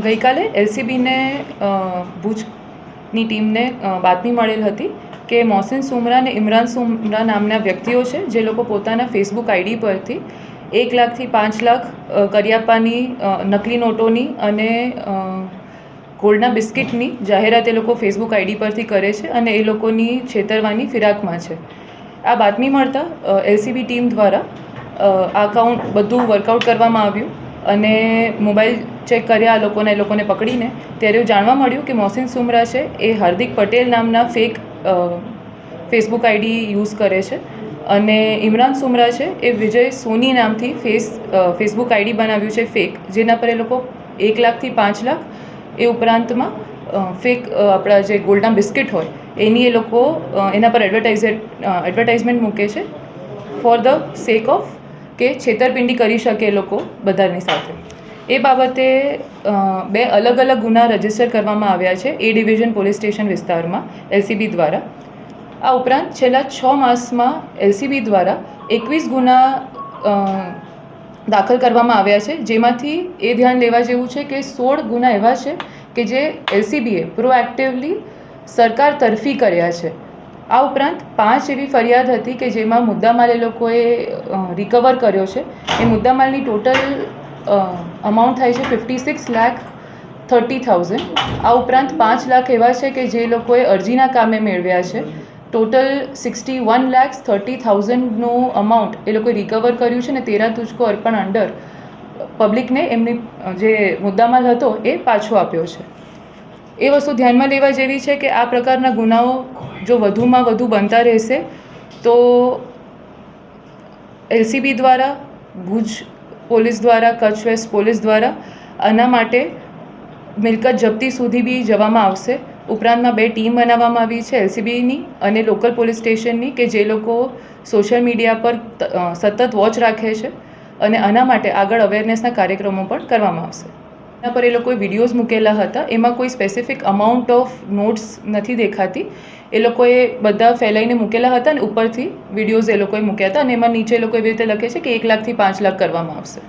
ગઈકાલે એલસીબીને ભુજની ટીમને બાતમી મળેલ હતી કે મોહસિન સુમરા અને ઇમરાન સુમરા નામના વ્યક્તિઓ છે જે લોકો પોતાના ફેસબુક આઈડી પરથી 1 લાખથી 5 લાખ કરિયાપ્પાની નકલી નોટોની અને ગોલ્ડના બિસ્કિટની જાહેરાત એ લોકો ફેસબુક આઈડી પરથી કરે છે અને એ લોકોની છેતરવાની ફિરાકમાં છે. આ બાતમી મળતા એલસીબી ટીમ દ્વારા અકાઉન્ટ બધું વર્કઆઉટ કરવામાં આવ્યું અને મોબાઈલ ચેક કર્યા એ લોકોને પકડીને ત્યારે એવું જાણવા મળ્યું કે મોહસિન સુમરા છે એ હાર્દિક પટેલ નામના ફેક ફેસબુક આઈડી યુઝ કરે છે અને ઇમરાન સુમરા છે એ વિજય સોની નામથી ફેસબુક આઈડી બનાવ્યું છે ફેક, જેના પર એ લોકો 1 લાખથી 5 લાખ એ ઉપરાંતમાં ફેક આપણા જે ગોલ્ડના બિસ્કિટ હોય એની એ લોકો એના પર એડવર્ટાઇઝમેન્ટ મૂકે છે ફોર ધ સેક ઓફ કે છેતરપિંડી કરી શકે એ લોકો બધાની સાથે. એ બાબતે 2 અલગ અલગ ગુના રજીસ્ટર કરવામાં આવ્યા છે એ ડિવિઝન પોલીસ સ્ટેશન વિસ્તારમાં એલસીબી દ્વારા. આ ઉપરાંત છેલ્લા 6 માસમાં એલસીબી દ્વારા 21 ગુના દાખલ કરવામાં આવ્યા છે, જેમાંથી એ ધ્યાન લેવા જેવું છે કે 16 ગુના એવા છે કે જે એલસીબીએ પ્રોએક્ટિવલી સરકાર તરફી કર્યા છે. આ ઉપરાંત 5 એવી ફરિયાદ હતી કે જેમાં મુદ્દામાલ એ લોકોએ રિકવર કર્યો છે. એ મુદ્દામાલની ટોટલ અમાઉન્ટ થાય છે 56,30,000. આ ઉપરાંત 5 લાખ એવા છે કે જે લોકોએ અરજીના કામે મેળવ્યા છે. ટોટલ 61,30,000નું અમાઉન્ટ એ લોકોએ રિકવર કર્યું છે અને 13 તુજકો અર્પણ અંડર પબ્લિકને એમની જે મુદ્દામાલ હતો એ પાછો આપ્યો છે. એ વસ્તુ ધ્યાનમાં લેવા જેવી છે કે આ પ્રકારના ગુનાઓ જો વધુમાં વધુ બનતા રહેશે તો એલસીબી દ્વારા, ભુજ પોલીસ દ્વારા, કચ્છ વેસ્ટ પોલીસ દ્વારા આના માટે મિલકત જપ્તી સુધી બી જવામાં આવશે. ઉપરાંતમાં 2 ટીમ બનાવવામાં આવી છે એલસીબીની અને લોકલ પોલીસ સ્ટેશનની કે જે લોકો સોશિયલ મીડિયા પર સતત વોચ રાખે છે અને આના માટે આગળ અવેરનેસના કાર્યક્રમો પણ કરવામાં આવશે. એના પર એ લોકોએ વિડીયોઝ મૂકેલા હતા. એમાં કોઈ સ્પેસિફિક અમાઉન્ટ ઓફ નોટ્સ નથી દેખાતી. એ લોકોએ બધા ફેલાઈને મૂકેલા હતા અને ઉપરથી વિડીયોઝ એ લોકોએ મૂક્યા હતા અને એમાં નીચે લોકો એવી રીતે લખે છે કે 1 લાખથી 5 લાખ કરવામાં આવશે.